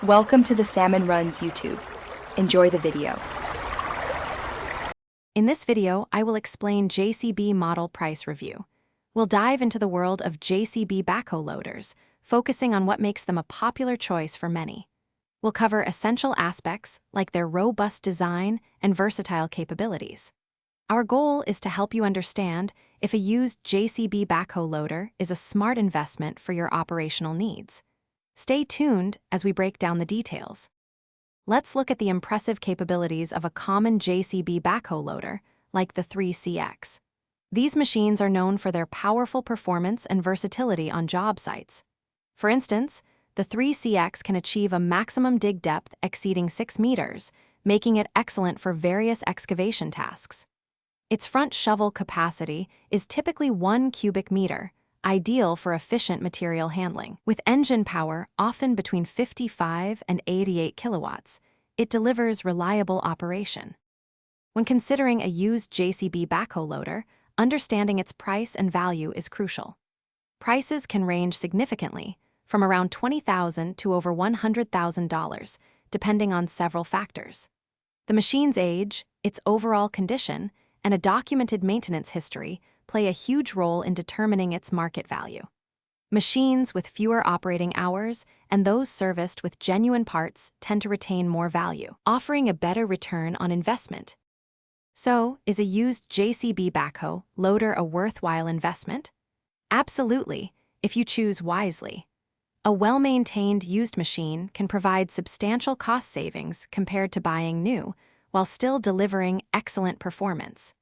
Welcome to the Salmon Runs YouTube. Enjoy the video. In this video, I will explain JCB model price review. We'll dive into the world of JCB backhoe loaders, focusing on what makes them a popular choice for many. We'll cover essential aspects like their robust design and versatile capabilities. Our goal is to help you understand if a used JCB backhoe loader is a smart investment for your operational needs. Stay tuned as we break down the details. Let's look at the impressive capabilities of a common JCB backhoe loader, like the 3CX. These machines are known for their powerful performance and versatility on job sites. For instance, the 3CX can achieve a maximum dig depth exceeding 6 meters, making it excellent for various excavation tasks. Its front shovel capacity is typically 1 cubic meter, ideal for efficient material handling. With engine power often between 55 and 88 kilowatts, it delivers reliable operation. When considering a used JCB backhoe loader, understanding its price and value is crucial. Prices can range significantly, from around $20,000 to over $100,000, depending on several factors. The machine's age, its overall condition, and a documented maintenance history play a huge role in determining its market value. Machines with fewer operating hours and those serviced with genuine parts tend to retain more value, offering a better return on investment. So, is a used JCB backhoe loader a worthwhile investment? Absolutely, if you choose wisely. A well-maintained used machine can provide substantial cost savings compared to buying new, while still delivering excellent performance.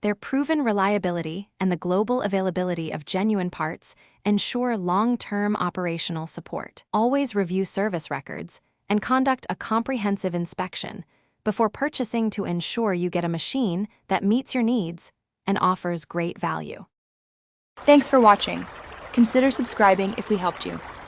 Their proven reliability and the global availability of genuine parts ensure long-term operational support. Always review service records and conduct a comprehensive inspection before purchasing to ensure you get a machine that meets your needs and offers great value. Thanks for watching. Consider subscribing if we helped you.